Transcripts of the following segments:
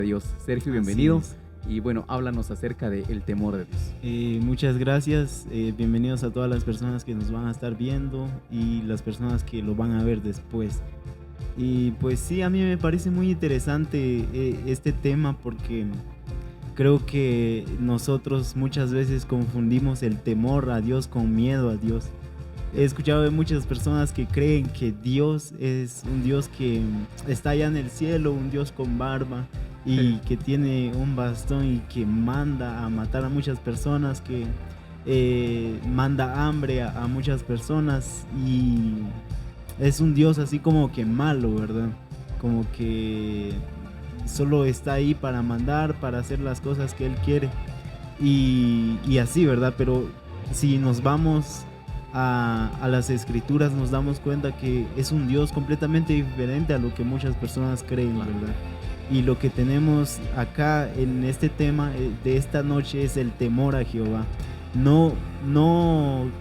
Dios. Sergio, Así bienvenido. es. Y bueno, háblanos acerca del temor de Dios. Muchas gracias. Bienvenidos a todas las personas que nos van a estar viendo y las personas que lo van a ver después. Y pues sí, a mí me parece muy interesante este tema porque creo que nosotros muchas veces confundimos el temor a Dios con miedo a Dios. He escuchado de muchas personas que creen que Dios es un Dios que está allá en el cielo, un Dios con barba y que tiene un bastón y que manda a matar a muchas personas, que manda hambre a muchas personas y es un Dios así como que malo, ¿verdad? Como que solo está ahí para mandar, para hacer las cosas que Él quiere y así, ¿verdad? Pero si nos vamos a las escrituras nos damos cuenta que es un Dios completamente diferente a lo que muchas personas creen, ¿verdad? Y lo que tenemos acá en este tema de esta noche es el temor a Jehová. No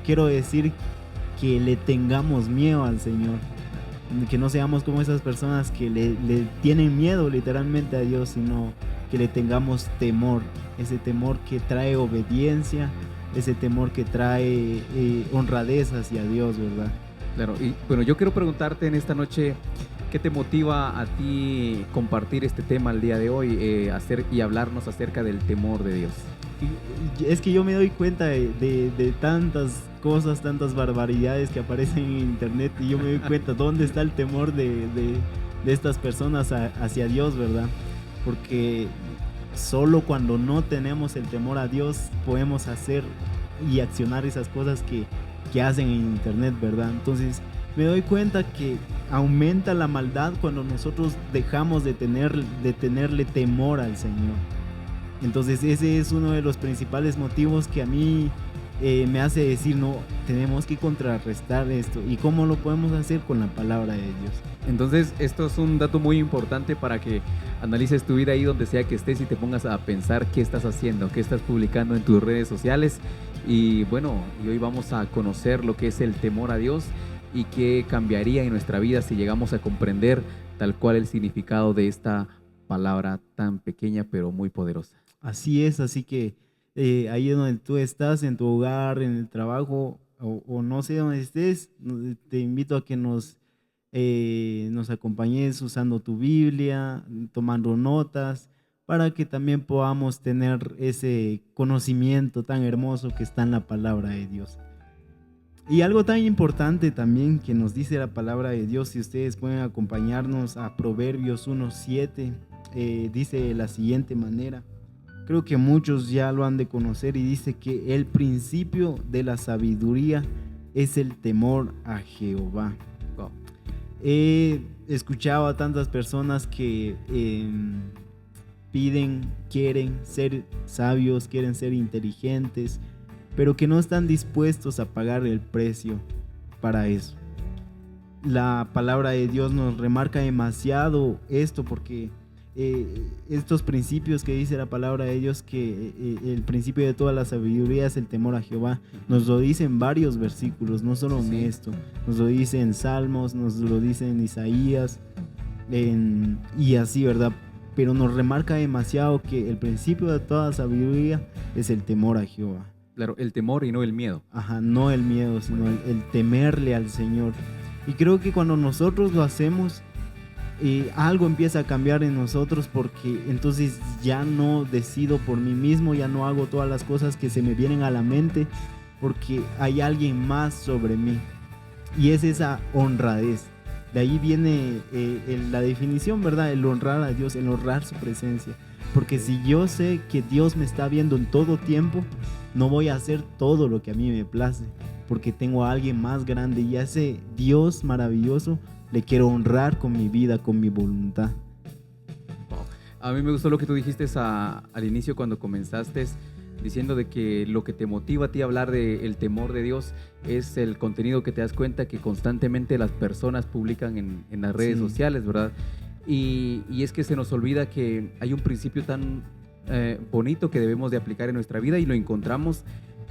quiero decir que le tengamos miedo al Señor, que no seamos como esas personas que le tienen miedo literalmente a Dios, sino que le tengamos temor, ese temor que trae obediencia, ese temor que trae honradez hacia Dios, ¿verdad? Claro, y bueno, yo quiero preguntarte en esta noche, ¿qué te motiva a ti compartir este tema el día de hoy y hablarnos acerca del temor de Dios? Es que yo me doy cuenta de tantas cosas, tantas barbaridades que aparecen en internet y yo me doy cuenta dónde está el temor de estas personas hacia Dios, ¿verdad? Porque solo cuando no tenemos el temor a Dios podemos hacer y accionar esas cosas que hacen en internet, ¿verdad? Entonces me doy cuenta que aumenta la maldad cuando nosotros dejamos de tenerle temor al Señor. Entonces ese es uno de los principales motivos que a mí me hace decir, no, tenemos que contrarrestar esto. ¿Y cómo lo podemos hacer? Con la palabra de Dios. Entonces, esto es un dato muy importante para que analices tu vida ahí donde sea que estés y te pongas a pensar qué estás haciendo, qué estás publicando en tus redes sociales. Y bueno, y hoy vamos a conocer lo que es el temor a Dios y qué cambiaría en nuestra vida si llegamos a comprender tal cual el significado de esta palabra tan pequeña pero muy poderosa. Así es, así que ahí donde tú estás, en tu hogar, en el trabajo o no sé dónde estés, te invito a que nos acompañes usando tu Biblia, tomando notas, para que también podamos tener ese conocimiento tan hermoso que está en la palabra de Dios. Y algo tan importante también que nos dice la palabra de Dios, si ustedes pueden acompañarnos a Proverbios 1:7, dice de la siguiente manera. Creo que muchos ya lo han de conocer y dice que el principio de la sabiduría es el temor a Jehová. Wow. He escuchado a tantas personas que quieren ser sabios, quieren ser inteligentes, pero que no están dispuestos a pagar el precio para eso. La palabra de Dios nos remarca demasiado esto porque estos principios que dice la palabra de Dios, que el principio de toda la sabiduría es el temor a Jehová, nos lo dice en varios versículos, no solo en esto, nos lo dice en Salmos, nos lo dice en Isaías, y así, ¿verdad? Pero nos remarca demasiado que el principio de toda sabiduría es el temor a Jehová. Claro, el temor y no el miedo. Ajá, no el miedo, sino el temerle al Señor. Y creo que cuando nosotros lo hacemos, algo empieza a cambiar en nosotros, porque entonces ya no decido por mí mismo, ya no hago todas las cosas que se me vienen a la mente, porque hay alguien más sobre mí. Y es esa honradez. De ahí viene la definición, ¿verdad? El honrar a Dios, el honrar su presencia. Porque si yo sé que Dios me está viendo en todo tiempo, no voy a hacer todo lo que a mí me place, porque tengo a alguien más grande y a ese Dios maravilloso le quiero honrar con mi vida, con mi voluntad. Wow. A mí me gustó lo que tú dijiste al inicio cuando comenzaste diciendo de que lo que te motiva a ti a hablar del temor de Dios es el contenido que te das cuenta que constantemente las personas publican en las redes sociales, ¿verdad? Y es que se nos olvida que hay un principio tan bonito que debemos de aplicar en nuestra vida y lo encontramos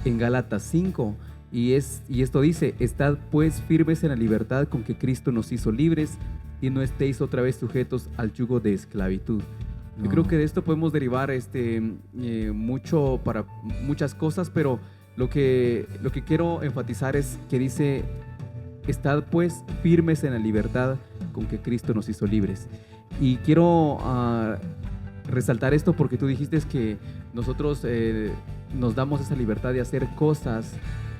en Gálatas 5. Y esto dice: estad pues firmes en la libertad con que Cristo nos hizo libres y no estéis otra vez sujetos al yugo de esclavitud. Yo creo que de esto podemos derivar mucho para muchas cosas, pero lo que quiero enfatizar es que dice: estad pues firmes en la libertad con que Cristo nos hizo libres. Y quiero resaltar esto porque tú dijiste que nosotros nos damos esa libertad de hacer cosas,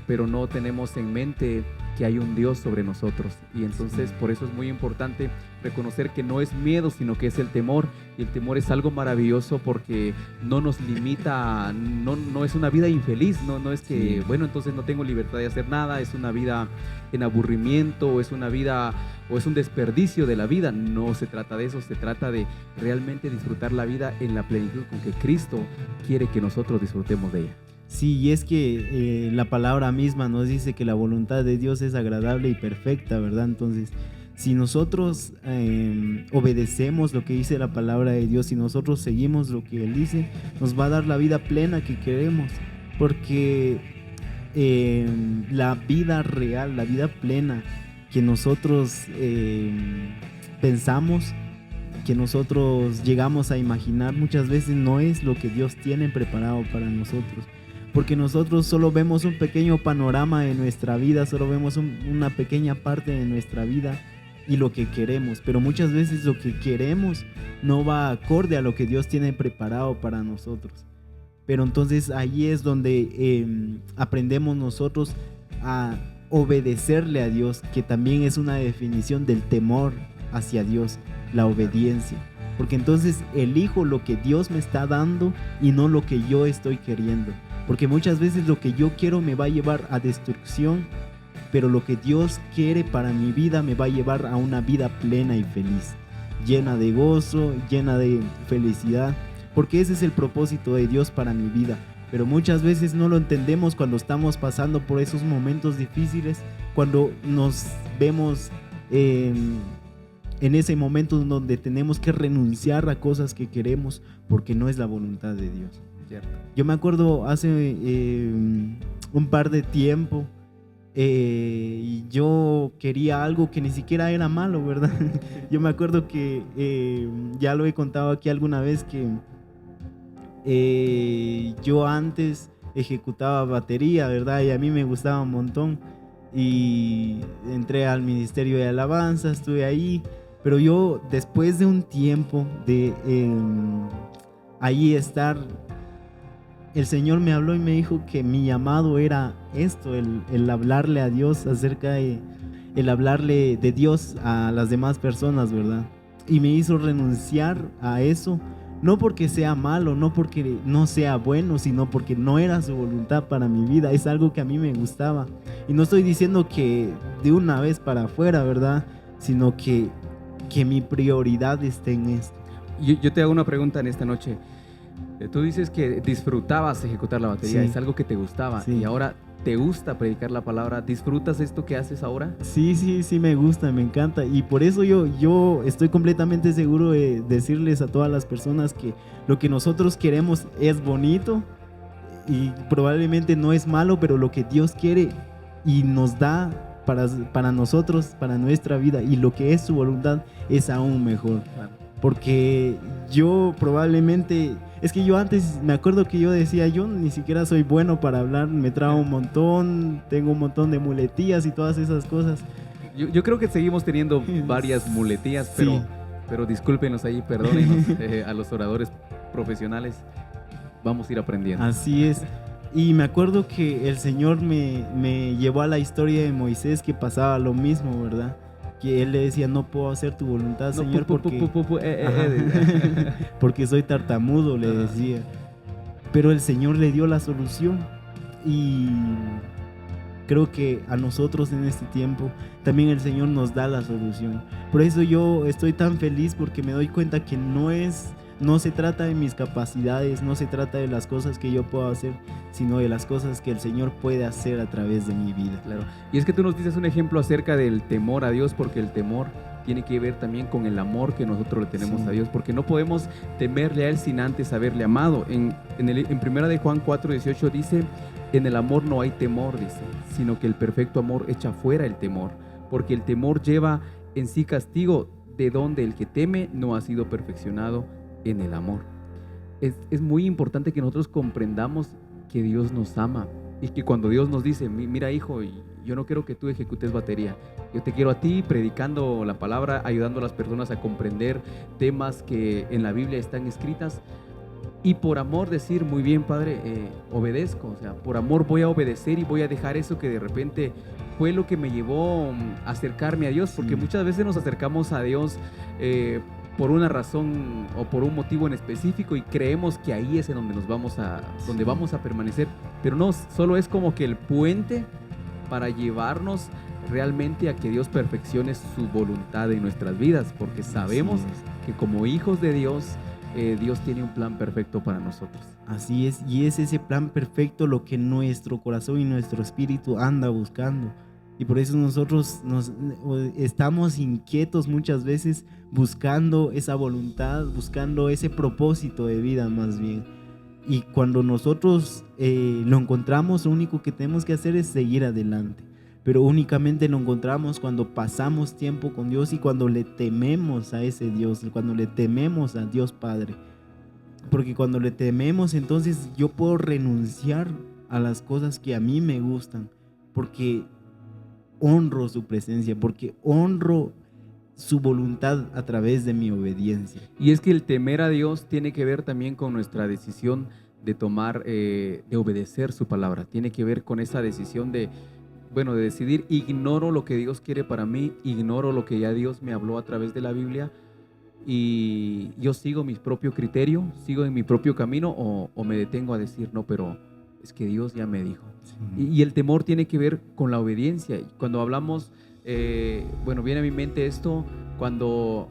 pero no tenemos en mente que hay un Dios sobre nosotros. Y entonces por eso es muy importante reconocer que no es miedo, sino que es el temor. Y el temor es algo maravilloso porque no nos limita, no es una vida infeliz, no es que, bueno, entonces no tengo libertad de hacer nada, es una vida en aburrimiento, o es una vida, o es un desperdicio de la vida. No se trata de eso, se trata de realmente disfrutar la vida en la plenitud con que Cristo quiere que nosotros disfrutemos de ella. Sí, y es que la palabra misma nos dice que la voluntad de Dios es agradable y perfecta, ¿verdad? Entonces, si nosotros obedecemos lo que dice la palabra de Dios, si nosotros seguimos lo que Él dice, nos va a dar la vida plena que queremos, porque la vida real, la vida plena que nosotros pensamos, que nosotros llegamos a imaginar, muchas veces no es lo que Dios tiene preparado para nosotros. Porque nosotros solo vemos un pequeño panorama de nuestra vida, solo vemos una pequeña parte de nuestra vida y lo que queremos, pero muchas veces lo que queremos no va acorde a lo que Dios tiene preparado para nosotros. Pero entonces ahí es donde aprendemos nosotros a obedecerle a Dios, que también es una definición del temor hacia Dios, la obediencia. Porque entonces elijo lo que Dios me está dando y no lo que yo estoy queriendo. Porque muchas veces lo que yo quiero me va a llevar a destrucción, pero lo que Dios quiere para mi vida me va a llevar a una vida plena y feliz, llena de gozo, llena de felicidad, porque ese es el propósito de Dios para mi vida. Pero muchas veces no lo entendemos cuando estamos pasando por esos momentos difíciles, cuando nos vemos en ese momento donde tenemos que renunciar a cosas que queremos porque no es la voluntad de Dios. ¿Cierto? Yo me acuerdo hace un par de tiempo, yo quería algo que ni siquiera era malo, ¿verdad? Yo me acuerdo que ya lo he contado aquí alguna vez, que yo antes ejecutaba batería, ¿verdad? Y a mí me gustaba un montón. Y entré al ministerio de alabanza, estuve ahí, pero yo después de un tiempo de ahí estar, el Señor me habló y me dijo que mi llamado era esto, el hablarle a Dios acerca de, el hablarle de Dios a las demás personas, ¿verdad? Y me hizo renunciar a eso, no porque sea malo, no porque no sea bueno, sino porque no era su voluntad para mi vida. Es algo que a mí me gustaba. Y no estoy diciendo que de una vez para afuera, ¿verdad? Sino que mi prioridad esté en esto. Yo te hago una pregunta en esta noche. Tú dices que disfrutabas ejecutar la batería, Sí. es algo que te gustaba, Sí. y ahora te gusta predicar la palabra. ¿Disfrutas esto que haces ahora? Sí, me gusta, me encanta. Y por eso yo estoy completamente seguro de decirles a todas las personas que lo que nosotros queremos es bonito y probablemente no es malo, pero lo que Dios quiere y nos da para nosotros, para nuestra vida, y lo que es su voluntad es aún mejor. Claro. Porque yo probablemente, es que yo antes me acuerdo que yo decía, yo ni siquiera soy bueno para hablar, me trabo un montón, tengo un montón de muletillas y todas esas cosas. Yo creo que seguimos teniendo varias muletillas, Sí. pero discúlpenos ahí, perdónenos a los oradores profesionales. Vamos a ir aprendiendo. Así es. Y me acuerdo que el Señor me llevó a la historia de Moisés, que pasaba lo mismo, ¿verdad? Que él le decía, no puedo hacer tu voluntad, No, Señor, porque Ajá. porque soy tartamudo, le decía. Pero el Señor le dio la solución. Y creo que a nosotros en este tiempo también el Señor nos da la solución. Por eso yo estoy tan feliz, porque me doy cuenta que no se trata de mis capacidades, no se trata de las cosas que yo puedo hacer, sino de las cosas que el Señor puede hacer a través de mi vida. Claro. Y es que tú nos dices un ejemplo acerca del temor a Dios, porque el temor tiene que ver también con el amor que nosotros le tenemos Sí. a Dios, porque no podemos temerle a Él sin antes haberle amado. En primera de Juan 4:18 dice: en el amor no hay temor, dice, sino que el perfecto amor echa fuera el temor, porque el temor lleva en sí castigo, de donde el que teme no ha sido perfeccionado en el amor. Es muy importante que nosotros comprendamos que Dios nos ama y que cuando Dios nos dice, mira hijo, yo no quiero que tú ejecutes batería, yo te quiero a ti predicando la palabra, ayudando a las personas a comprender temas que en la Biblia están escritas, y por amor decir, muy bien padre, obedezco, o sea, por amor voy a obedecer y voy a dejar eso que de repente fue lo que me llevó a acercarme a Dios, porque muchas veces nos acercamos a Dios por una razón o por un motivo en específico y creemos que ahí es en donde donde vamos a permanecer, pero no, solo es como que el puente para llevarnos realmente a que Dios perfeccione su voluntad en nuestras vidas, porque sabemos que como hijos de Dios, Dios tiene un plan perfecto para nosotros. Así es, y es ese plan perfecto lo que nuestro corazón y nuestro espíritu anda buscando. Y por eso nosotros estamos inquietos muchas veces buscando esa voluntad, buscando ese propósito de vida más bien. Y cuando nosotros lo encontramos, lo único que tenemos que hacer es seguir adelante. Pero únicamente lo encontramos cuando pasamos tiempo con Dios y cuando le tememos a ese Dios, cuando le tememos a Dios Padre. Porque cuando le tememos, entonces yo puedo renunciar a las cosas que a mí me gustan, porque honro su presencia, porque honro su voluntad a través de mi obediencia. Y es que el temer a Dios tiene que ver también con nuestra decisión de tomar, de obedecer su palabra. Tiene que ver con esa decisión de decidir, ignoro lo que Dios quiere para mí, ignoro lo que ya Dios me habló a través de la Biblia y yo sigo mi propio criterio, sigo en mi propio camino o me detengo a decir, no, pero es que Dios ya me dijo. Sí. Y el temor tiene que ver con la obediencia. Cuando hablamos, viene a mi mente esto, cuando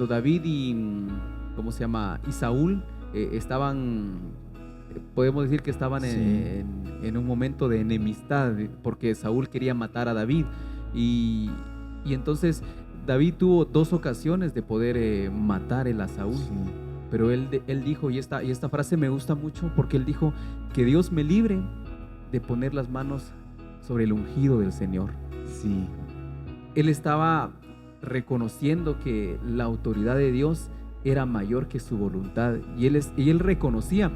David y Saúl estaban... Podemos decir que estaban en un momento de enemistad porque Saúl quería matar a David y entonces David tuvo 2 ocasiones de poder matar a Saúl, pero él dijo, y esta frase me gusta mucho porque él dijo, que Dios me libre de poner las manos sobre el ungido del Señor. Sí. Él estaba reconociendo que la autoridad de Dios era mayor que su voluntad y él reconocía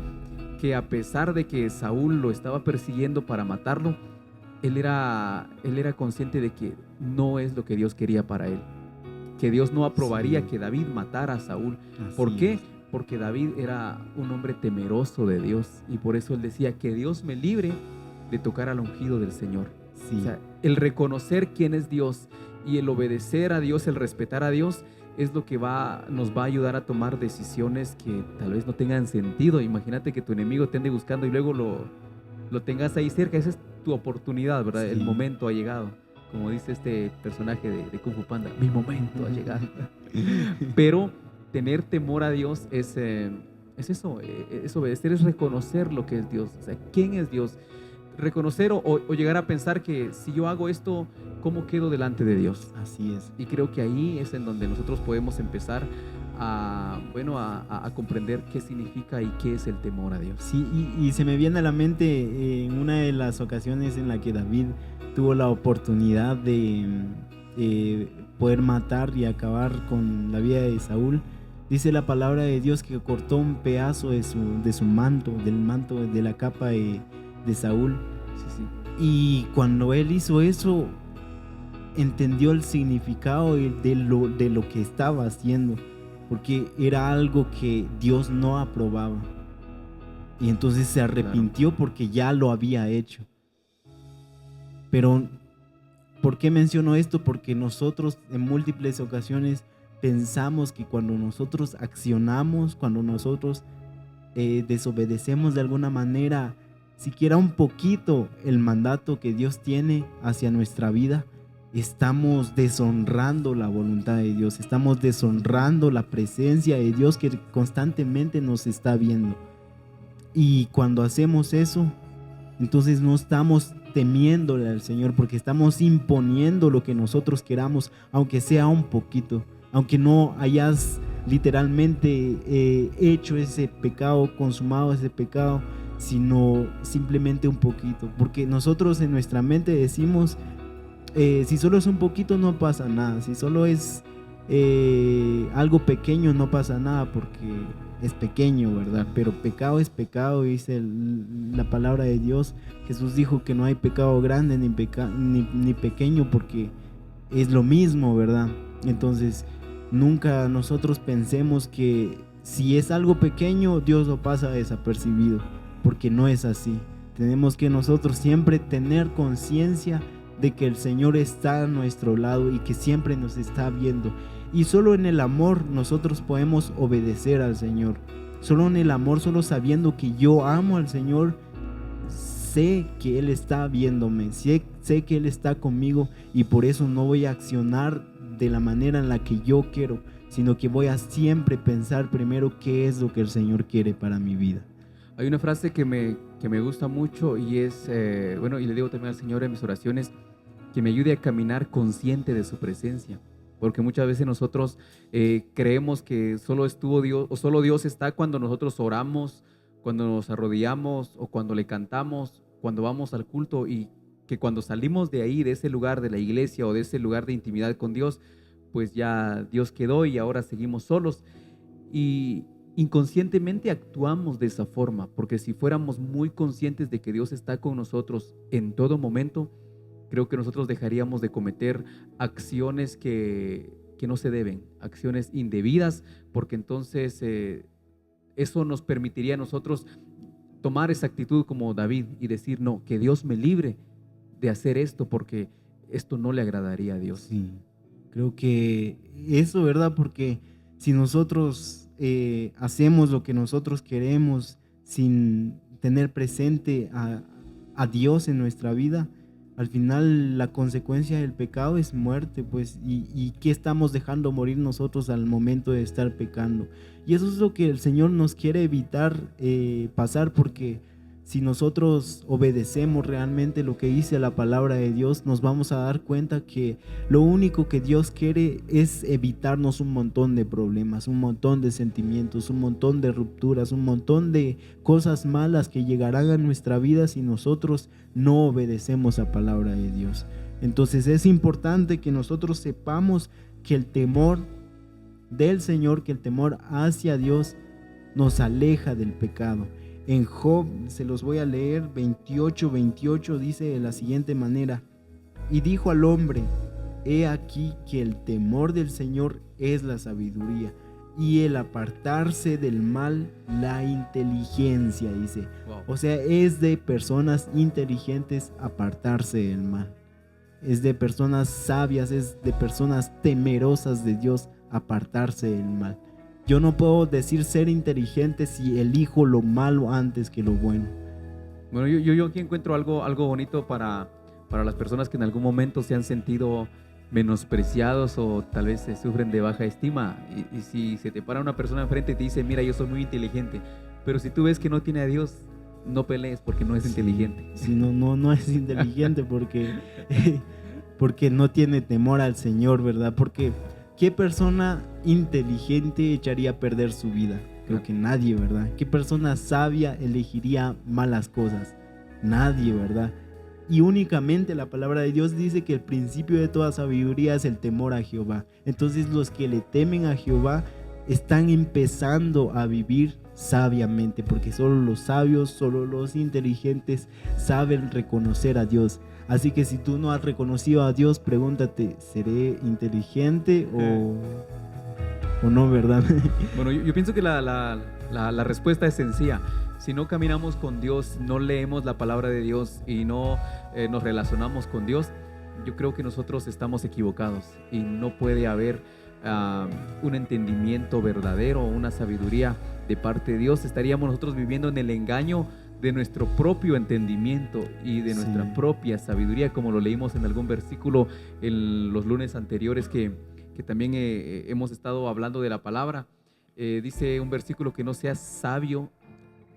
que a pesar de que Saúl lo estaba persiguiendo para matarlo, él era consciente de que no es lo que Dios quería para él, que Dios no aprobaría que David matara a Saúl. ¿Por qué? Porque David era un hombre temeroso de Dios y por eso él decía, que Dios me libre de tocar al ungido del Señor. O sea, el reconocer quién es Dios y el obedecer a Dios, el respetar a Dios, es lo que nos va a ayudar a tomar decisiones que tal vez no tengan sentido. Imagínate que tu enemigo te ande buscando y luego lo tengas ahí cerca. Esa es tu oportunidad, ¿verdad? Sí. El momento ha llegado. Como dice este personaje de Kung Fu Panda, mi momento ha llegado. Pero tener temor a Dios es eso, es obedecer, es reconocer lo que es Dios. O sea, ¿quién es Dios? Reconocer o llegar a pensar que si yo hago esto, ¿cómo quedo delante de Dios? Así es. Y creo que ahí es en donde nosotros podemos empezar a comprender qué significa y qué es el temor a Dios. Sí, y se me viene a la mente en una de las ocasiones en la que David tuvo la oportunidad de poder matar y acabar con la vida de Saúl. Dice la palabra de Dios que cortó un pedazo de su manto, de la capa de Saúl. Sí. Y cuando él hizo eso, entendió el significado de lo que estaba haciendo, porque era algo que Dios no aprobaba. Y entonces se arrepintió porque ya lo había hecho. Pero, ¿por qué menciono esto? Porque nosotros en múltiples ocasiones pensamos que cuando nosotros accionamos, cuando nosotros desobedecemos de alguna manera, siquiera un poquito el mandato que Dios tiene hacia nuestra vida, estamos deshonrando la voluntad de Dios, estamos deshonrando la presencia de Dios que constantemente nos está viendo. Y cuando hacemos eso, entonces no estamos temiéndole al Señor, porque estamos imponiendo lo que nosotros queramos, aunque sea un poquito, aunque no hayas literalmente hecho ese pecado, consumado ese pecado, sino simplemente un poquito, porque nosotros en nuestra mente decimos, si solo es un poquito no pasa nada, si solo es algo pequeño no pasa nada, porque es pequeño, ¿verdad? Pero pecado es pecado, dice la palabra de Dios. Jesús dijo que no hay pecado grande ni pequeño, porque es lo mismo, ¿verdad? Entonces, nunca nosotros pensemos que si es algo pequeño, Dios lo pasa desapercibido, porque no es así. Tenemos que nosotros siempre tener conciencia de que el Señor está a nuestro lado y que siempre nos está viendo. Y solo en el amor nosotros podemos obedecer al Señor. Solo en el amor, solo sabiendo que yo amo al Señor, sé que Él está viéndome, sé que Él está conmigo, y por eso no voy a accionar de la manera en la que yo quiero, sino que voy a siempre pensar primero qué es lo que el Señor quiere para mi vida. Hay una frase que me gusta mucho y es, y le digo también al Señor en mis oraciones, que me ayude a caminar consciente de su presencia. Porque muchas veces nosotros creemos que solo estuvo Dios, o solo Dios está cuando nosotros oramos, cuando nos arrodillamos o cuando le cantamos, cuando vamos al culto, y que cuando salimos de ahí, de ese lugar de la iglesia o de ese lugar de intimidad con Dios, pues ya Dios quedó y ahora seguimos solos. Y inconscientemente actuamos de esa forma, porque si fuéramos muy conscientes de que Dios está con nosotros en todo momento, creo que nosotros dejaríamos de cometer acciones que no se deben, acciones indebidas, porque entonces eso nos permitiría a nosotros tomar esa actitud como David y decir, no, que Dios me libre de hacer esto, porque esto no le agradaría a Dios. Sí, creo que eso, ¿verdad? Porque si nosotros hacemos lo que nosotros queremos sin tener presente a Dios en nuestra vida, al final la consecuencia del pecado es muerte, pues, y ¿qué estamos dejando morir nosotros al momento de estar pecando? Y eso es lo que el Señor nos quiere evitar pasar, porque si nosotros obedecemos realmente lo que dice la palabra de Dios, nos vamos a dar cuenta que lo único que Dios quiere es evitarnos un montón de problemas, un montón de sentimientos, un montón de rupturas, un montón de cosas malas que llegarán a nuestra vida si nosotros no obedecemos a palabra de Dios. Entonces es importante que nosotros sepamos que el temor del Señor, que el temor hacia Dios nos aleja del pecado. En Job, se los voy a leer, 28, dice de la siguiente manera: y dijo al hombre, he aquí que el temor del Señor es la sabiduría, y el apartarse del mal la inteligencia, dice. Wow. O sea, es de personas inteligentes apartarse del mal. Es de personas sabias, es de personas temerosas de Dios apartarse del mal. Yo no puedo decir ser inteligente si elijo lo malo antes que lo bueno. Bueno, yo aquí encuentro algo bonito para las personas que en algún momento se han sentido menospreciados o tal vez sufren de baja estima. Y si se te para una persona enfrente y te dice, mira, yo soy muy inteligente, pero si tú ves que no tiene a Dios, no pelees porque no es inteligente. Sí, no es inteligente porque no tiene temor al Señor, ¿verdad? Porque ¿qué persona inteligente echaría a perder su vida? Creo que nadie, ¿verdad? ¿Qué persona sabia elegiría malas cosas? Nadie, ¿verdad? Y únicamente la palabra de Dios dice que el principio de toda sabiduría es el temor a Jehová. Entonces los que le temen a Jehová están empezando a vivir sabiamente, porque solo los sabios, solo los inteligentes saben reconocer a Dios. Así que si tú no has reconocido a Dios, pregúntate, ¿seré inteligente o no, verdad? Bueno, yo pienso que la respuesta es sencilla. Si no caminamos con Dios, no leemos la palabra de Dios y no nos relacionamos con Dios, yo creo que nosotros estamos equivocados y no puede haber un entendimiento verdadero, una sabiduría de parte de Dios. Estaríamos nosotros viviendo en el engaño de nuestro propio entendimiento y de nuestra propia sabiduría, como lo leímos en algún versículo en los lunes anteriores que también hemos estado hablando de la palabra. Dice un versículo que no seas sabio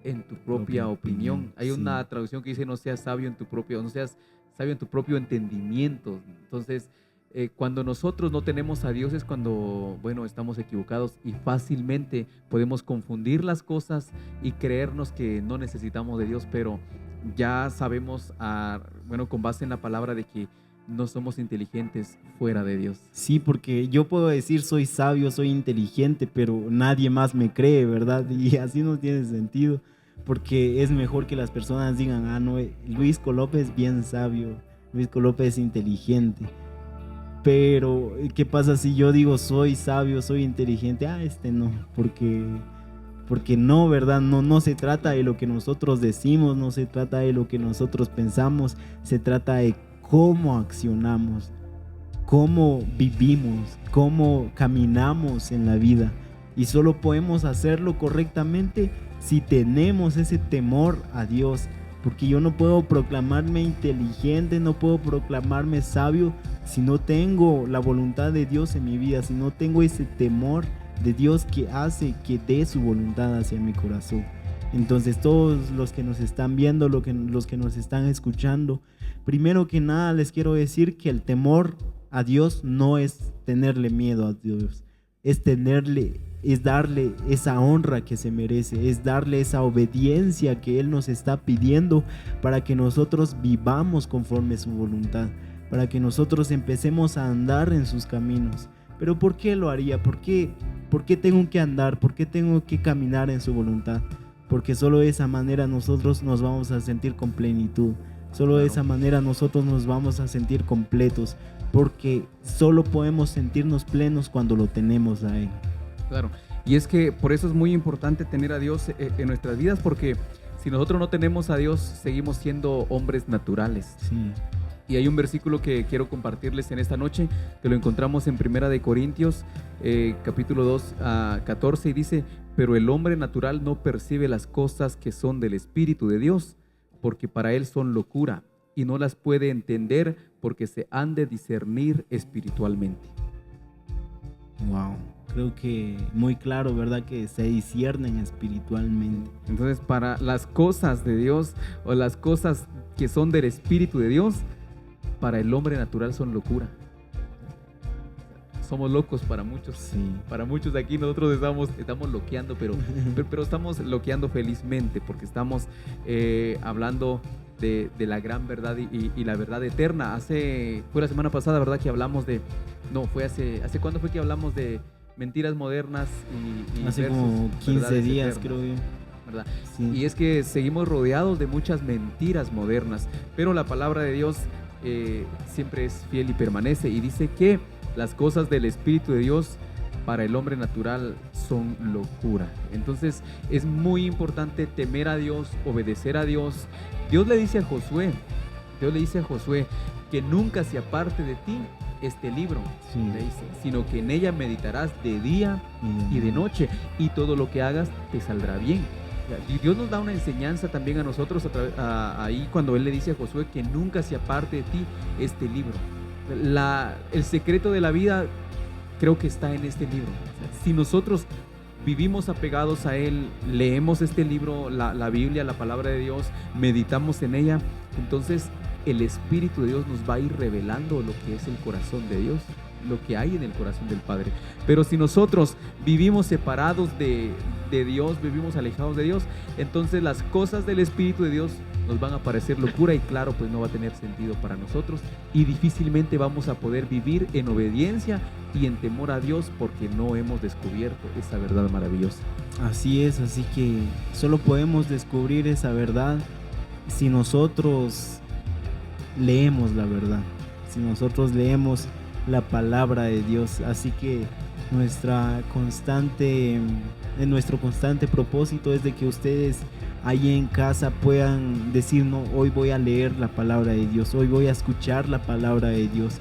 en tu propia opinión. Hay una traducción que dice no seas sabio en tu propio entendimiento. Entonces, cuando nosotros no tenemos a Dios es cuando, estamos equivocados y fácilmente podemos confundir las cosas y creernos que no necesitamos de Dios, pero ya sabemos, con base en la palabra, de que no somos inteligentes fuera de Dios. Sí, porque yo puedo decir soy sabio, soy inteligente, pero nadie más me cree, ¿verdad? Y así no tiene sentido, porque es mejor que las personas digan, ah, no, Luis Colópez es bien sabio, Luis Colópez es inteligente. Pero, ¿qué pasa si yo digo soy sabio, soy inteligente? Ah, no, porque no, ¿verdad? No se trata de lo que nosotros decimos, no se trata de lo que nosotros pensamos, se trata de cómo accionamos, cómo vivimos, cómo caminamos en la vida. Y solo podemos hacerlo correctamente si tenemos ese temor a Dios. Porque yo no puedo proclamarme inteligente, no puedo proclamarme sabio si no tengo la voluntad de Dios en mi vida, si no tengo ese temor de Dios que hace que dé su voluntad hacia mi corazón. Entonces todos los que nos están viendo, los que nos están escuchando, primero que nada les quiero decir que el temor a Dios no es tenerle miedo a Dios, es darle esa honra que se merece, es darle esa obediencia que Él nos está pidiendo para que nosotros vivamos conforme su voluntad, para que nosotros empecemos a andar en sus caminos. Pero ¿por qué lo haría? ¿Por qué tengo que andar? ¿Por qué tengo que caminar en su voluntad? Porque solo de esa manera nosotros nos vamos a sentir con plenitud. Solo de esa manera nosotros nos vamos a sentir completos, porque solo podemos sentirnos plenos cuando lo tenemos a Él. Claro, y es que por eso es muy importante tener a Dios en nuestras vidas, porque si nosotros no tenemos a Dios, seguimos siendo hombres naturales. Sí. Y hay un versículo que quiero compartirles en esta noche, que lo encontramos en 1 Corintios, capítulo 2, 14, y dice: pero el hombre natural no percibe las cosas que son del Espíritu de Dios, porque para él son locura, y no las puede entender porque se han de discernir espiritualmente. Wow, creo que muy claro, ¿verdad? Que se disciernen espiritualmente. Entonces, para las cosas de Dios o las cosas que son del Espíritu de Dios, para el hombre natural son locura. Somos locos para muchos. Sí. Para muchos de aquí nosotros estamos loqueando, pero estamos loqueando felizmente, porque estamos hablando de la gran verdad y la verdad eterna. Fue la semana pasada, ¿verdad? Que hablamos ¿hace cuándo fue que hablamos de mentiras modernas y hace versus como 15 días, eternas, creo yo. ¿verdad? Sí. Y es que seguimos rodeados de muchas mentiras modernas, pero la palabra de Dios siempre es fiel y permanece, y dice que las cosas del Espíritu de Dios para el hombre natural son locura. Entonces es muy importante temer a Dios, obedecer a Dios. Dios le dice a Josué que nunca se aparte de ti este libro, sí, le dice, sino que en ella meditarás de día y de noche, y todo lo que hagas te saldrá bien. Y Dios nos da una enseñanza también a nosotros ahí cuando Él le dice a Josué que nunca se aparte de ti este libro. El secreto de la vida creo que está en este libro. Si nosotros vivimos apegados a Él, leemos este libro, la Biblia, la palabra de Dios, meditamos en ella, entonces el Espíritu de Dios nos va a ir revelando lo que es el corazón de Dios, lo que hay en el corazón del Padre. Pero si nosotros vivimos separados de Dios, vivimos alejados de Dios, entonces las cosas del Espíritu de Dios nos van a parecer locura, y claro, pues no va a tener sentido para nosotros, y difícilmente vamos a poder vivir en obediencia y en temor a Dios, porque no hemos descubierto esa verdad maravillosa. Así es, así que solo podemos descubrir esa verdad si nosotros leemos la verdad, si nosotros leemos la palabra de Dios. Así que nuestro constante propósito es de que ustedes ahí en casa puedan decir: no, hoy voy a leer la palabra de Dios, hoy voy a escuchar la palabra de Dios,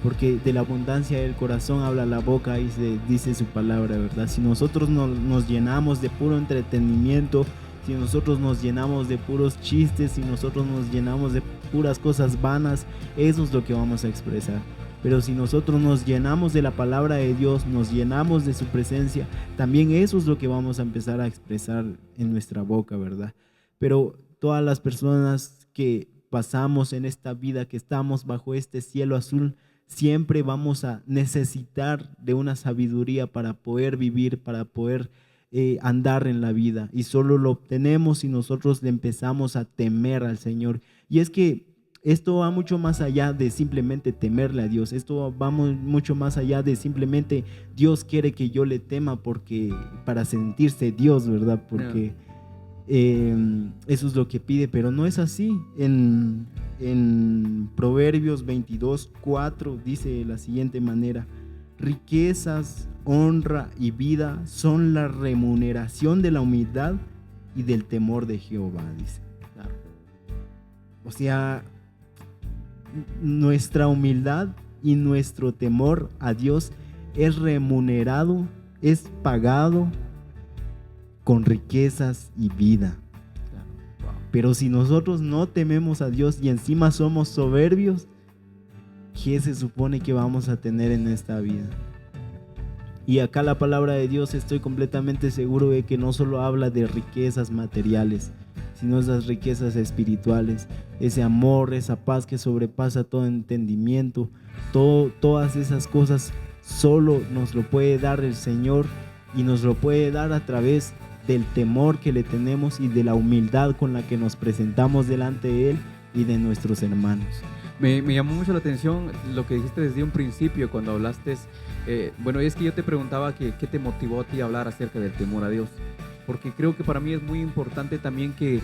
porque de la abundancia del corazón habla la boca, y dice su palabra, ¿verdad? Si nosotros nos llenamos de puro entretenimiento, si nosotros nos llenamos de puros chistes, si nosotros nos llenamos de puras cosas vanas, eso es lo que vamos a expresar. Pero si nosotros nos llenamos de la palabra de Dios, nos llenamos de su presencia, también eso es lo que vamos a empezar a expresar en nuestra boca, ¿verdad? Pero todas las personas que pasamos en esta vida, que estamos bajo este cielo azul, siempre vamos a necesitar de una sabiduría para poder vivir, para poder andar en la vida, y solo lo obtenemos si nosotros le empezamos a temer al Señor. Y es que esto va mucho más allá de simplemente temerle a Dios. Esto va mucho más allá de simplemente Dios quiere que yo le tema porque para sentirse Dios, ¿verdad? Porque eso es lo que pide, pero no es así. En Proverbios 22:4 dice de la siguiente manera: riquezas, honra y vida son la remuneración de la humildad y del temor de Jehová, dice. Claro. O sea, nuestra humildad y nuestro temor a Dios es remunerado, es pagado con riquezas y vida. Claro. Wow. Pero si nosotros no tememos a Dios y encima somos soberbios, ¿qué se supone que vamos a tener en esta vida? Y acá la palabra de Dios, estoy completamente seguro de que no solo habla de riquezas materiales, sino esas riquezas espirituales, ese amor, esa paz que sobrepasa todo entendimiento. Todas esas cosas solo nos lo puede dar el Señor, y nos lo puede dar a través del temor que le tenemos y de la humildad con la que nos presentamos delante de Él y de nuestros hermanos. Me llamó mucho la atención lo que dijiste desde un principio cuando hablaste. Bueno, es que yo te preguntaba qué te motivó a ti a hablar acerca del temor a Dios, porque creo que para mí es muy importante también que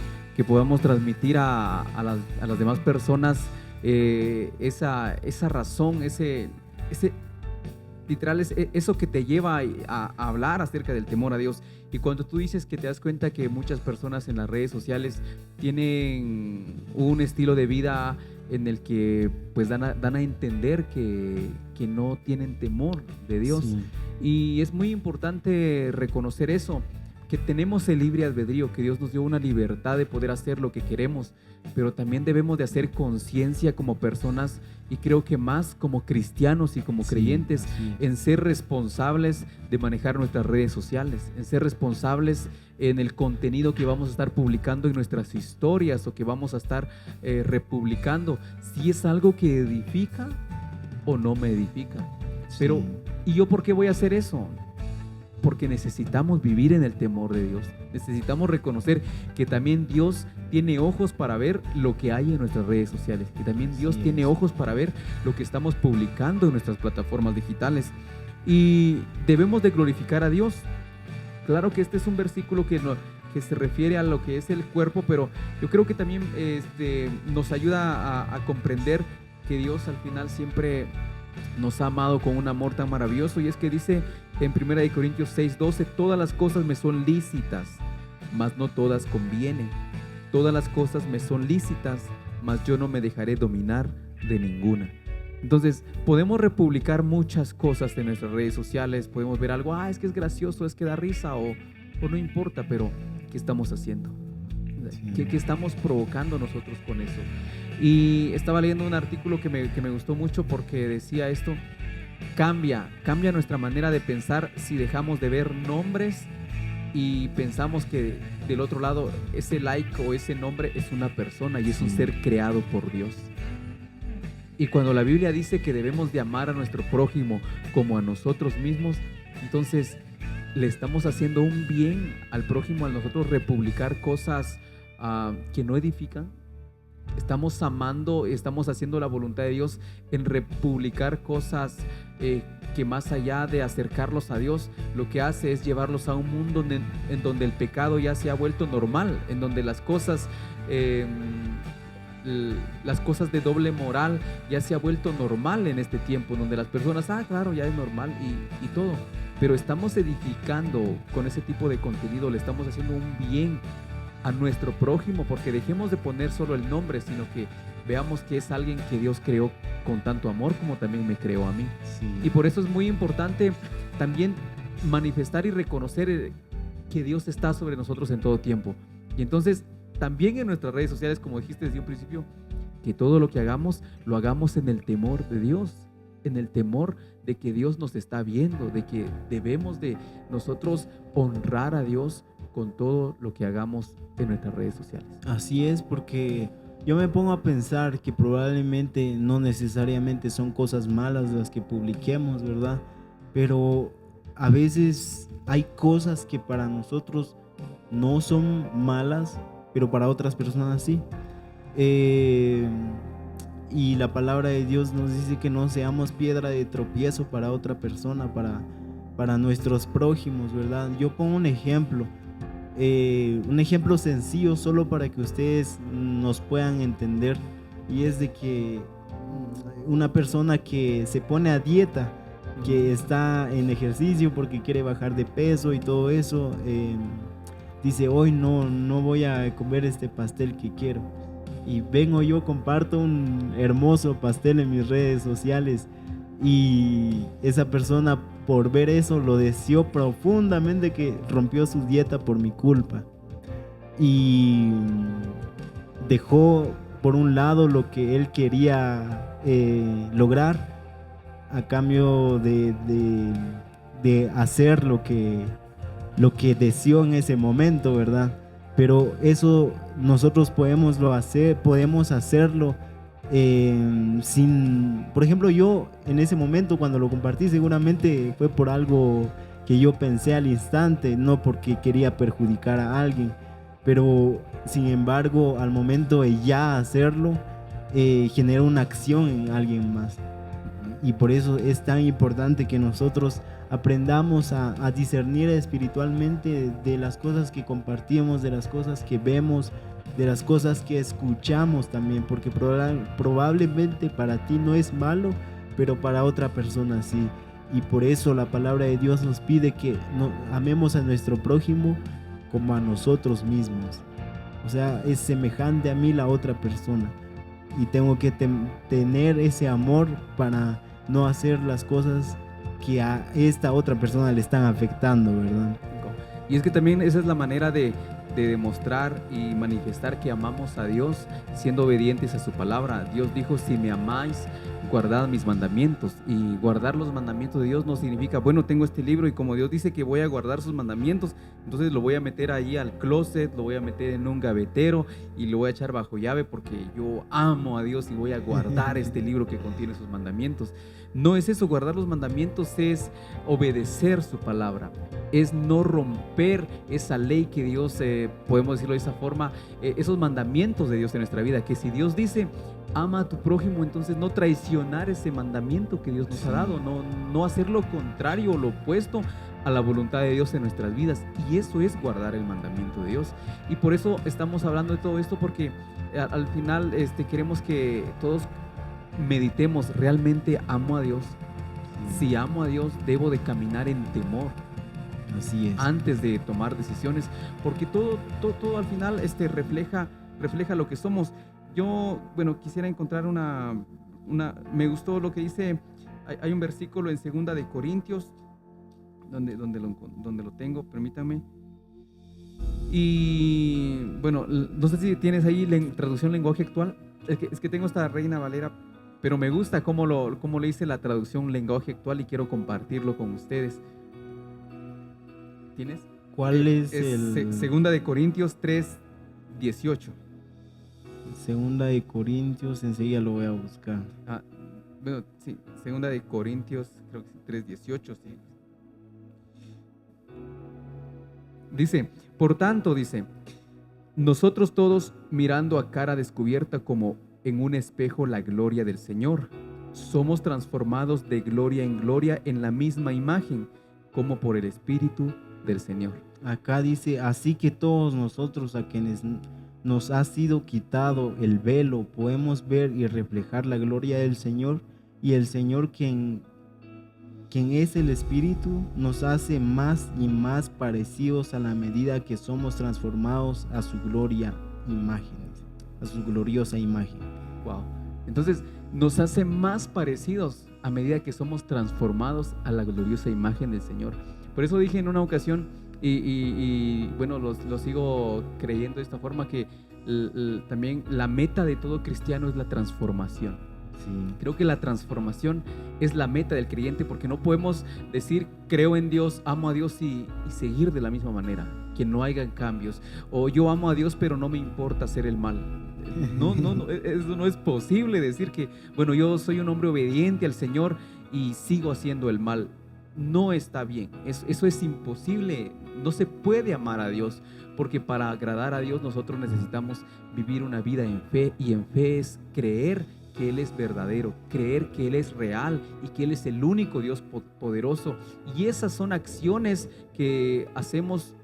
podamos transmitir a las demás personas esa razón, ese literal, es eso que te lleva a hablar acerca del temor a Dios. Y cuando tú dices que te das cuenta que muchas personas en las redes sociales tienen un estilo de vida en el que pues dan a entender que no tienen temor de Dios. Sí. Y es muy importante reconocer eso, que tenemos el libre albedrío, que Dios nos dio una libertad de poder hacer lo que queremos, pero también debemos de hacer conciencia como personas, y creo que más como cristianos y como creyentes, en ser responsables de manejar nuestras redes sociales, en ser responsables en el contenido que vamos a estar publicando en nuestras historias o que vamos a estar republicando, si es algo que edifica o no me edifica. Pero, ¿y yo por qué voy a hacer eso? Porque necesitamos vivir en el temor de Dios. Necesitamos reconocer que también Dios tiene ojos para ver lo que hay en nuestras redes sociales, que también Dios tiene ojos para ver lo que estamos publicando en nuestras plataformas digitales, y debemos de glorificar a Dios. Claro que este es un versículo que se refiere a lo que es el cuerpo, pero yo creo que también nos ayuda a comprender que Dios al final siempre nos ha amado con un amor tan maravilloso, y es que dice en 1 Corintios 6:12: todas las cosas me son lícitas, mas no todas convienen. Todas las cosas me son lícitas, mas yo no me dejaré dominar de ninguna. Entonces, podemos republicar muchas cosas en nuestras redes sociales, podemos ver algo, es que es gracioso, es que da risa, o no importa, pero ¿qué estamos haciendo? ¿Qué estamos provocando nosotros con eso? Y estaba leyendo un artículo que me gustó mucho, porque decía esto: cambia nuestra manera de pensar si dejamos de ver nombres y pensamos que del otro lado ese like o ese nombre es una persona y es un ser creado por Dios. Y cuando la Biblia dice que debemos de amar a nuestro prójimo como a nosotros mismos, entonces le estamos haciendo un bien al prójimo al nosotros republicar cosas que no edifican. Estamos amando, estamos haciendo la voluntad de Dios en republicar cosas que más allá de acercarlos a Dios, lo que hace es llevarlos a un mundo en donde el pecado ya se ha vuelto normal, en donde las cosas de doble moral ya se ha vuelto normal en este tiempo, en donde las personas, claro, ya es normal y todo. Pero estamos edificando con ese tipo de contenido, le estamos haciendo un bien a nuestro prójimo, porque dejemos de poner solo el nombre, sino que veamos que es alguien que Dios creó con tanto amor como también me creó a mí. Y por eso es muy importante también manifestar y reconocer que Dios está sobre nosotros en todo tiempo. Y entonces también en nuestras redes sociales, como dijiste desde un principio, que todo lo que hagamos, lo hagamos en el temor de Dios, en el temor de que Dios nos está viendo, de que debemos de nosotros honrar a Dios con todo lo que hagamos en nuestras redes sociales. Así es, porque yo me pongo a pensar que probablemente no necesariamente son cosas malas las que publiquemos, ¿verdad? Pero a veces hay cosas que para nosotros no son malas, pero para otras personas sí. y la palabra de Dios nos dice que no seamos piedra de tropiezo para otra persona, para nuestros prójimos, ¿verdad? Yo pongo un ejemplo sencillo solo para que ustedes nos puedan entender, y es de que una persona que se pone a dieta, que está en ejercicio porque quiere bajar de peso y todo eso, dice: hoy no voy a comer este pastel que quiero, y vengo yo, comparto un hermoso pastel en mis redes sociales, y esa persona, por ver eso, lo deseó profundamente, que rompió su dieta por mi culpa, y dejó por un lado lo que él quería lograr a cambio de hacer lo que deseó en ese momento, ¿verdad? Pero eso nosotros podemos hacerlo sin... Por ejemplo, yo en ese momento, cuando lo compartí, seguramente fue por algo que yo pensé al instante, no porque quería perjudicar a alguien, pero sin embargo, al momento de ya hacerlo, genera una acción en alguien más. Y por eso es tan importante que nosotros aprendamos a discernir espiritualmente de las cosas que compartimos, de las cosas que vemos, de las cosas que escuchamos también, porque probablemente para ti no es malo, pero para otra persona sí. Y por eso la palabra de Dios nos pide que amemos a nuestro prójimo como a nosotros mismos. O sea, es semejante a mí la otra persona, y tengo que tener ese amor para no hacer las cosas que a esta otra persona le están afectando, ¿verdad? Y es que también esa es la manera de demostrar y manifestar que amamos a Dios, siendo obedientes a su palabra. Dios dijo: si me amáis, guardad mis mandamientos. Y guardar los mandamientos de Dios no significa, bueno, tengo este libro y como Dios dice que voy a guardar sus mandamientos, entonces lo voy a meter ahí al closet, lo voy a meter en un gavetero y lo voy a echar bajo llave porque yo amo a Dios y voy a guardar este libro que contiene sus mandamientos. No es eso. Guardar los mandamientos es obedecer su palabra, es no romper esa ley que Dios, podemos decirlo de esa forma, esos mandamientos de Dios en nuestra vida, que si Dios dice ama a tu prójimo, entonces no traicionar ese mandamiento que Dios nos ha dado, no hacer lo contrario o lo opuesto a la voluntad de Dios en nuestras vidas, y eso es guardar el mandamiento de Dios. Y por eso estamos hablando de todo esto, porque al final queremos que todos meditemos: ¿realmente amo a Dios? Si amo a Dios, debo de caminar en temor. Así es. Antes de tomar decisiones, porque todo al final refleja lo que somos. Yo, quisiera encontrar me gustó lo que dice, hay un versículo en 2 de Corintios, donde lo tengo, permítanme. Y no sé si tienes ahí la traducción lenguaje actual. Es que tengo esta Reina Valera, pero me gusta cómo le dice la traducción lenguaje actual y quiero compartirlo con ustedes. ¿Tienes? ¿Cuál es el...? 2 de Corintios 3:18. 2 de Corintios, enseguida lo voy a buscar. Sí, 2 de Corintios, creo que 3:18, sí. Dice: por tanto, dice, nosotros todos, mirando a cara descubierta como en un espejo la gloria del Señor, somos transformados de gloria en gloria en la misma imagen, como por el Espíritu del Señor. Acá dice: así que todos nosotros, a quienes nos ha sido quitado el velo, podemos ver y reflejar la gloria del Señor, y el Señor, quien es el Espíritu, nos hace más y más parecidos a la medida que somos transformados a su gloriosa imagen. Wow. Entonces nos hace más parecidos a medida que somos transformados a la gloriosa imagen del Señor. Por eso dije en una ocasión, lo sigo creyendo de esta forma, que también la meta de todo cristiano es la transformación. Sí. Creo que la transformación es la meta del creyente, porque no podemos decir creo en Dios, amo a Dios y seguir de la misma manera, que no hayan cambios, o yo amo a Dios pero no me importa hacer el mal. No, eso no es posible decir que yo soy un hombre obediente al Señor y sigo haciendo el mal. No está bien, eso es imposible. No se puede amar a Dios, porque para agradar a Dios nosotros necesitamos vivir una vida en fe, y en fe es creer que Él es verdadero, creer que Él es real y que Él es el único Dios poderoso. Y esas son acciones que hacemos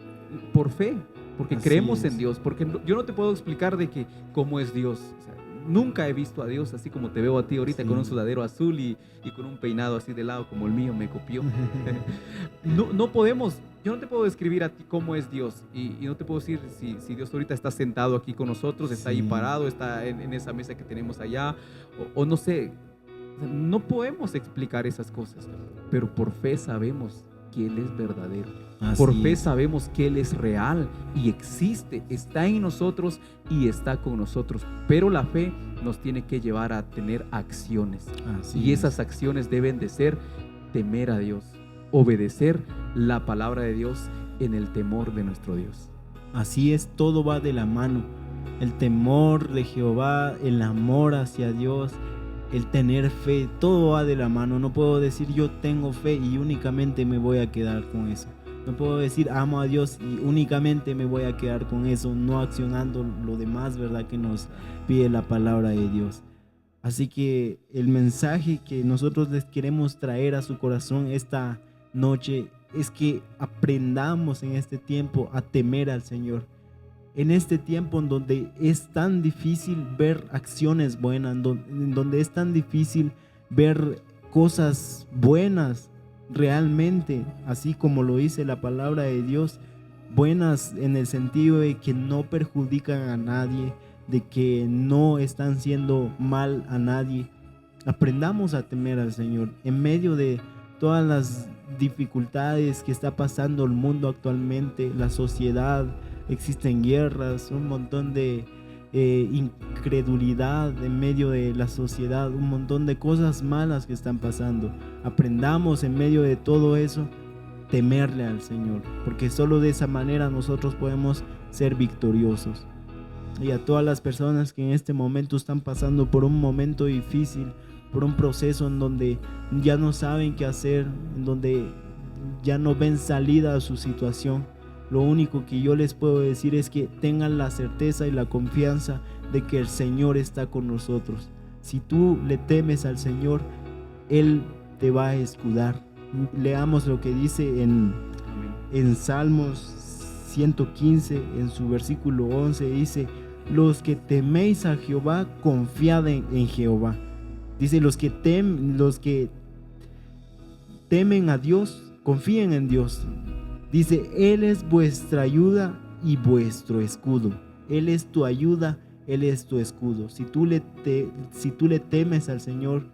por fe, porque Así creemos es. en Dios, porque yo no te puedo explicar de que cómo es Dios. O sea, nunca he visto a Dios así como te veo a ti ahorita, Sí. con un sudadero azul y con un peinado así de lado como el mío me copió. No podemos, yo no te puedo describir a ti cómo es Dios y no te puedo decir si Dios ahorita está sentado aquí con nosotros, está ahí Sí. parado, está en esa mesa que tenemos allá o no sé. O sea, no podemos explicar esas cosas, pero por fe sabemos que Él es verdadero. Así Por fe es. sabemos que Él es real y existe, está en nosotros y está con nosotros. Pero la fe nos tiene que llevar a tener acciones. Así Y es. esas acciones deben de ser temer a Dios, obedecer la palabra de Dios en el temor de nuestro Dios. Así es, todo va de la mano. El temor de Jehová, el amor hacia Dios, el tener fe, todo va de la mano. No puedo decir yo tengo fe y únicamente me voy a quedar con eso. No puedo decir amo a Dios y únicamente me voy a quedar con eso, no accionando lo demás, ¿verdad? Que nos pide la palabra de Dios. Así que el mensaje que nosotros les queremos traer a su corazón esta noche es que aprendamos en este tiempo a temer al Señor. En este tiempo en donde es tan difícil ver acciones buenas, en donde es tan difícil ver cosas buenas realmente, así como lo dice la palabra de Dios, buenas en el sentido de que no perjudican a nadie, de que no están haciendo mal a nadie. Aprendamos a temer al Señor en medio de todas las dificultades que está pasando el mundo actualmente, la sociedad. Existen guerras, un montón de incredulidad en medio de la sociedad, un montón de cosas malas que están pasando. Aprendamos en medio de todo eso temerle al Señor, porque solo de esa manera nosotros podemos ser victoriosos. Y a todas las personas que en este momento están pasando por un momento difícil, por un proceso en donde ya no saben qué hacer, en donde ya no ven salida a su situación, lo único que yo les puedo decir es que tengan la certeza y la confianza de que el Señor está con nosotros. Si tú le temes al Señor, Él te va a escudar. Leamos lo que dice en Salmos 115, en su versículo 11, dice: los que teméis a Jehová, confiad en Jehová. Dice, los que temen a Dios, confíen en Dios. Dice, Él es vuestra ayuda y vuestro escudo. Él es tu ayuda, Él es tu escudo. Si tú le temes al Señor,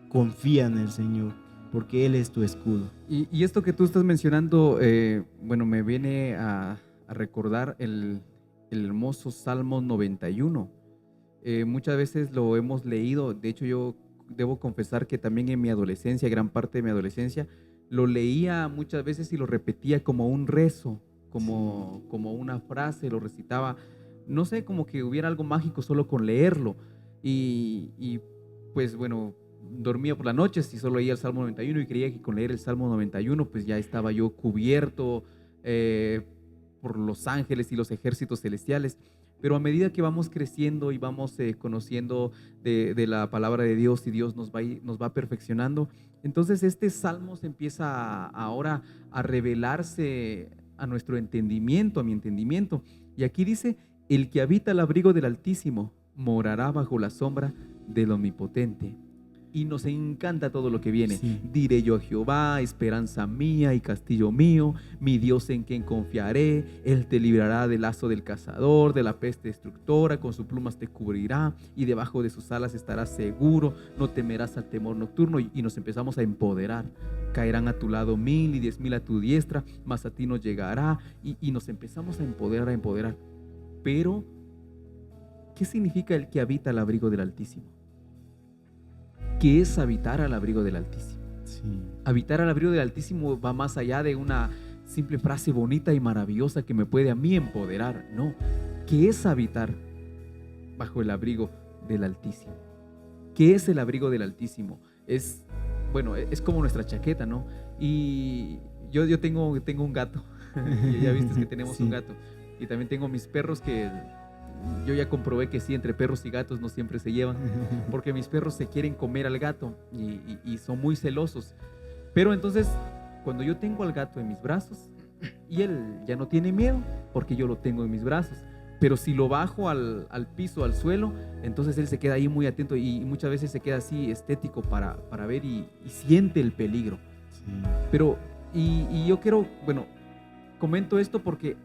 confía en el Señor, porque Él es tu escudo. Y esto que tú estás mencionando, bueno, me viene a recordar el hermoso Salmo 91. Muchas veces lo hemos leído. De hecho, yo debo confesar que también en mi adolescencia, gran parte de mi adolescencia, lo leía muchas veces y lo repetía como un rezo, como una frase, lo recitaba. No sé, como que hubiera algo mágico solo con leerlo. Y pues bueno, dormía por la noche si solo leía el Salmo 91 y creía que con leer el Salmo 91 pues ya estaba yo cubierto por los ángeles y los ejércitos celestiales. Pero a medida que vamos creciendo y vamos conociendo de la palabra de Dios y Dios nos va perfeccionando, entonces este salmo se empieza ahora a revelarse a nuestro entendimiento, a mi entendimiento. Y aquí dice, el que habita al abrigo del Altísimo morará bajo la sombra del Omnipotente. Y nos encanta todo lo que viene. Sí. Diré yo a Jehová, esperanza mía y castillo mío, mi Dios en quien confiaré. Él te librará del lazo del cazador, de la peste destructora, con sus plumas te cubrirá y debajo de sus alas estarás seguro. No temerás al temor nocturno. Y nos empezamos a empoderar. Caerán a tu lado 1000 y 10,000 a tu diestra, mas a ti no llegará. Y nos empezamos a empoderar. Pero, ¿qué significa el que habita al abrigo del Altísimo? ¿Qué es habitar al abrigo del Altísimo? Sí. Habitar al abrigo del Altísimo va más allá de una simple frase bonita y maravillosa que me puede a mí empoderar. No, ¿qué es habitar bajo el abrigo del Altísimo? ¿Qué es el abrigo del Altísimo? Es como nuestra chaqueta, ¿no? Y yo tengo un gato. Ya viste que tenemos Sí. un gato. Y también tengo mis perros que yo ya comprobé que sí, entre perros y gatos no siempre se llevan, porque mis perros se quieren comer al gato y son muy celosos. Pero entonces, cuando yo tengo al gato en mis brazos, y él ya no tiene miedo, porque yo lo tengo en mis brazos. Pero si lo bajo al piso, al suelo, entonces él se queda ahí muy atento y muchas veces se queda así estético para ver y siente el peligro. Sí. Pero, y yo quiero, bueno, comento esto porque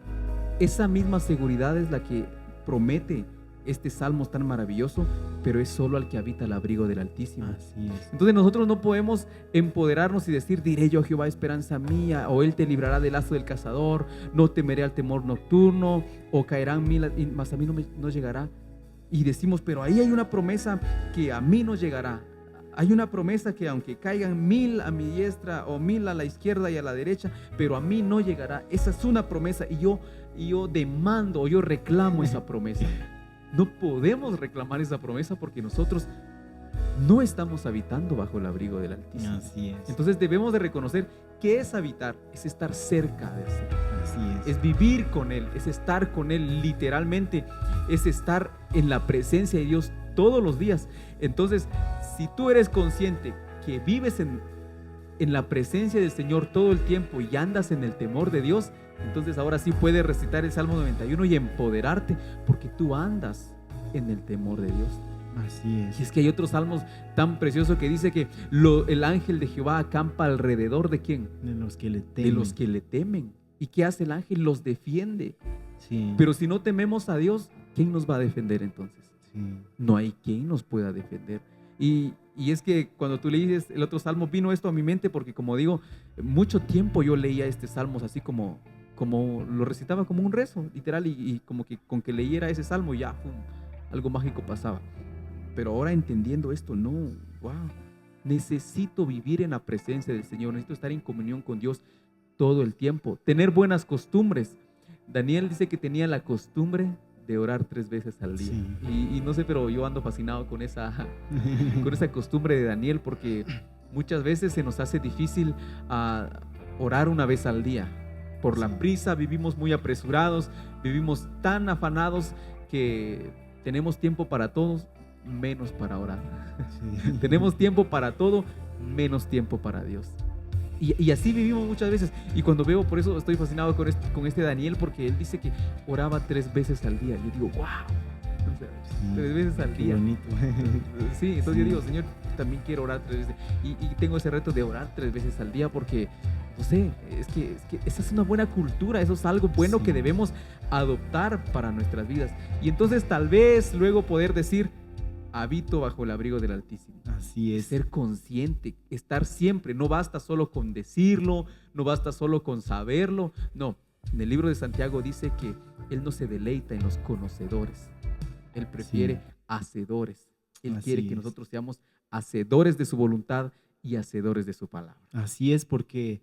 esa misma seguridad es la que promete este salmo tan maravilloso, pero es solo al que habita el abrigo del Altísimo. Así es. Entonces nosotros no podemos empoderarnos y decir, diré yo a Jehová esperanza mía, o Él te librará del lazo del cazador, no temeré al temor nocturno, o caerán mil, mas a mí no llegará. Y decimos, pero ahí hay una promesa que a mí no llegará. Hay una promesa que aunque caigan 1000 a mi diestra o 1000 a la izquierda y a la derecha, pero a mí no llegará. Esa es una promesa y yo demando o yo reclamo esa promesa. No podemos reclamar esa promesa porque nosotros no estamos habitando bajo el abrigo del Altísimo. Así es. Entonces debemos de reconocer que es habitar, es estar cerca del Señor. Así Es vivir con Él, es estar con Él literalmente, es estar en la presencia de Dios todos los días. Entonces, si tú eres consciente que vives en la presencia del Señor todo el tiempo y andas en el temor de Dios, entonces ahora sí puedes recitar el Salmo 91 y empoderarte porque tú andas en el temor de Dios. Así es. Y es que hay otros salmos tan preciosos que dice que el ángel de Jehová acampa alrededor de ¿quién? De los que le temen. De los que le temen. ¿Y qué hace el ángel? Los defiende. Sí. Pero si no tememos a Dios, ¿quién nos va a defender entonces? Sí. No hay quien nos pueda defender. Y es que cuando tú leías el otro salmo, vino esto a mi mente porque, como digo, mucho tiempo yo leía este salmo así como lo recitaba como un rezo, literal, y como que con que leyera ese salmo ya, ¡pum!, algo mágico pasaba. Pero ahora entendiendo esto, no, wow, necesito vivir en la presencia del Señor, necesito estar en comunión con Dios todo el tiempo, tener buenas costumbres. Daniel dice que tenía la costumbre de orar 3 veces al día. Sí. Y no sé, pero yo ando fascinado con esa costumbre de Daniel porque muchas veces se nos hace difícil orar 1 vez al día. Por la prisa, vivimos muy apresurados, vivimos tan afanados que tenemos tiempo para todos, menos para orar. Sí. Tenemos tiempo para todo, menos tiempo para Dios. Y así vivimos muchas veces. Y cuando veo, por eso estoy fascinado con este Daniel, porque él dice que oraba 3 veces al día. Yo digo, wow, o sea, 3 veces al día. Bonito. Sí, entonces yo digo, Señor, también quiero orar 3 veces. Y tengo ese reto de orar 3 veces al día porque, no sé, es que esa es una buena cultura, eso es algo bueno que debemos adoptar para nuestras vidas. Y entonces tal vez luego poder decir, habito bajo el abrigo del Altísimo. Así es. Ser consciente, estar siempre. No basta solo con decirlo, no basta solo con saberlo. No, en el libro de Santiago dice que Él no se deleita en los conocedores. Él prefiere hacedores. Él quiere que nosotros seamos hacedores de su voluntad y hacedores de su palabra. Así es, porque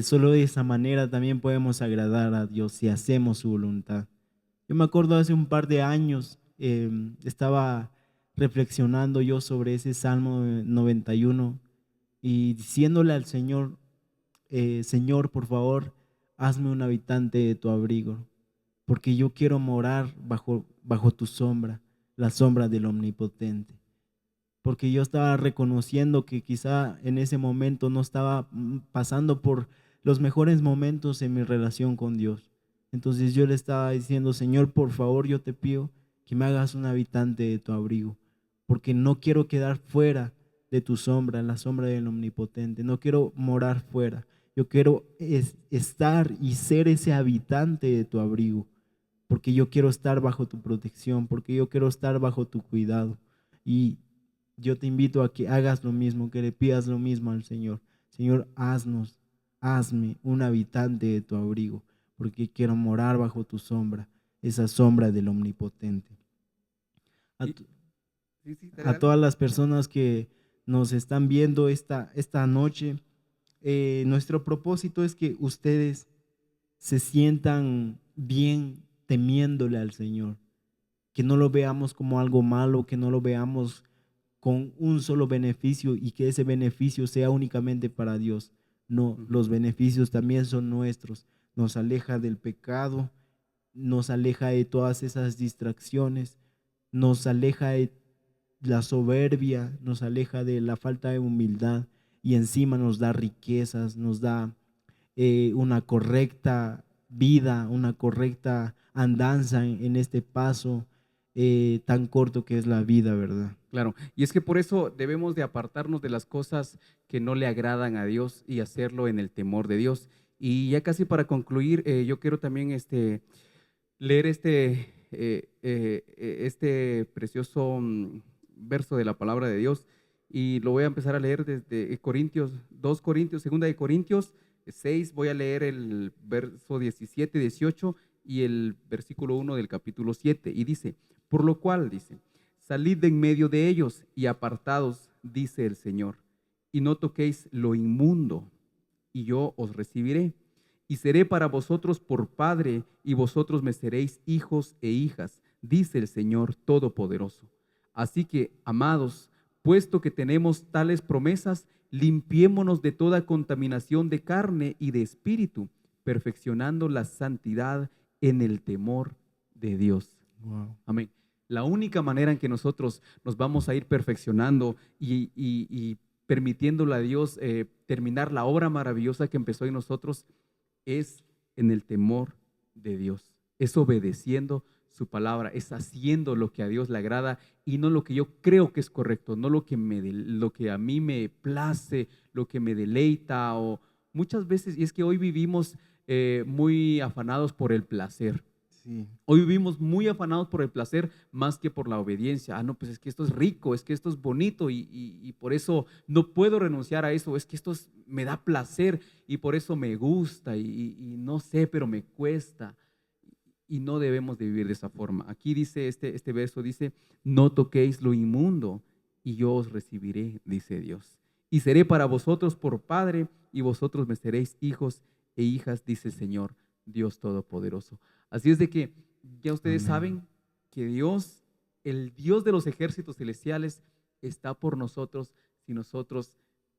solo de esa manera también podemos agradar a Dios si hacemos su voluntad. Yo me acuerdo hace un par de años, estaba reflexionando yo sobre ese Salmo 91 y diciéndole al Señor, Señor, por favor, hazme un habitante de tu abrigo, porque yo quiero morar bajo tu sombra, la sombra del Omnipotente. Porque yo estaba reconociendo que quizá en ese momento no estaba pasando por los mejores momentos en mi relación con Dios. Entonces yo le estaba diciendo, Señor, por favor, yo te pido que me hagas un habitante de tu abrigo, porque no quiero quedar fuera de tu sombra, la sombra del Omnipotente. No quiero morar fuera. Yo quiero estar y ser ese habitante de tu abrigo, porque yo quiero estar bajo tu protección, porque yo quiero estar bajo tu cuidado. Y yo te invito a que hagas lo mismo, que le pidas lo mismo al Señor. Señor, hazme un habitante de tu abrigo, porque quiero morar bajo tu sombra, esa sombra del Omnipotente. A todas las personas que nos están viendo esta noche, nuestro propósito es que ustedes se sientan bien temiéndole al Señor, que no lo veamos como algo malo, que no lo veamos con un solo beneficio y que ese beneficio sea únicamente para Dios. No, los beneficios también son nuestros, nos aleja del pecado nos aleja de todas esas distracciones, nos aleja de la soberbia, nos aleja de la falta de humildad y encima nos da riquezas, nos da una correcta vida, una correcta andanza en este paso tan corto que es la vida, ¿verdad? Claro, y es que por eso debemos de apartarnos de las cosas que no le agradan a Dios y hacerlo en el temor de Dios. Y ya casi para concluir, yo quiero también leer este precioso verso de la palabra de Dios, y lo voy a empezar a leer desde Corintios, 2 Corintios, 2 Corintios 6, voy a leer el verso 17, 18 y el versículo 1 del capítulo 7, y dice, por lo cual, dice, salid de en medio de ellos y apartados, dice el Señor, y no toquéis lo inmundo, y yo os recibiré, y seré para vosotros por Padre, y vosotros me seréis hijos e hijas, dice el Señor Todopoderoso. Así que, amados, puesto que tenemos tales promesas, limpiémonos de toda contaminación de carne y de espíritu, perfeccionando la santidad en el temor de Dios. Wow. Amén. La única manera en que nosotros nos vamos a ir perfeccionando y permitiéndole a Dios terminar la obra maravillosa que empezó en nosotros es en el temor de Dios, es obedeciendo su palabra, es haciendo lo que a Dios le agrada y no lo que yo creo que es correcto, no lo que a mí me place, lo que me deleita, o muchas veces, y es que hoy vivimos muy afanados por el placer. Sí. Hoy vivimos muy afanados por el placer más que por la obediencia. No, pues es que esto es rico, es que esto es bonito y por eso no puedo renunciar a eso. Es que me da placer y por eso me gusta y no sé, pero me cuesta. Y no debemos de vivir de esa forma. Aquí dice este verso, dice, no toquéis lo inmundo y yo os recibiré, dice Dios. Y seré para vosotros por Padre y vosotros me seréis hijos e hijas, dice el Señor, Dios Todopoderoso. Así es de que ya ustedes Amén. saben que Dios, el Dios de los ejércitos celestiales, está por nosotros si nosotros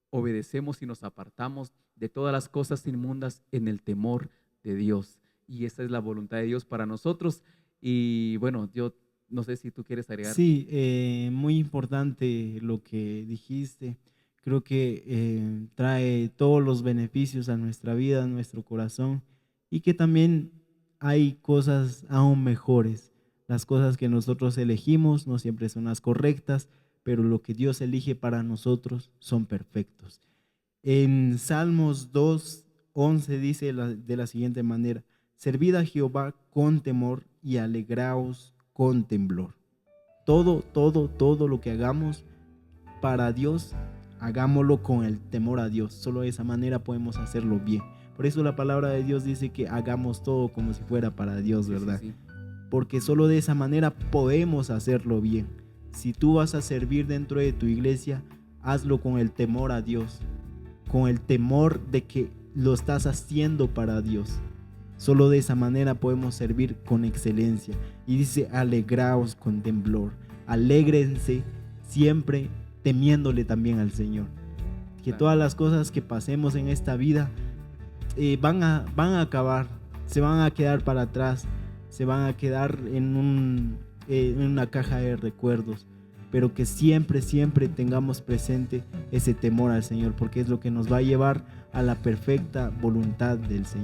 obedecemos y nos apartamos de todas las cosas inmundas en el temor de Dios. Y esa es la voluntad de Dios para nosotros. Y bueno, yo no sé si tú quieres agregar. Sí, muy importante lo que dijiste. Creo que trae todos los beneficios a nuestra vida, a nuestro corazón, y que también hay cosas aún mejores. Las cosas que nosotros elegimos no siempre son las correctas, pero lo que Dios elige para nosotros son perfectos. En Salmos 2:11 dice de la siguiente manera, servid a Jehová con temor y alegraos con temblor. Todo lo que hagamos para Dios, hagámoslo con el temor a Dios. Solo de esa manera podemos hacerlo bien. Por eso la palabra de Dios dice que hagamos todo como si fuera para Dios, ¿verdad? Sí. Porque solo de esa manera podemos hacerlo bien. Si tú vas a servir dentro de tu iglesia, hazlo con el temor a Dios, con el temor de que lo estás haciendo para Dios. Solo de esa manera podemos servir con excelencia. Y dice, alegraos con temblor. Alégrense siempre temiéndole también al Señor. Que Claro. todas las cosas que pasemos en esta vida van a acabar, se van a quedar para atrás, se van a quedar en una caja de recuerdos. Pero que siempre tengamos presente ese temor al Señor, porque es lo que nos va a llevar a la perfecta voluntad del Señor.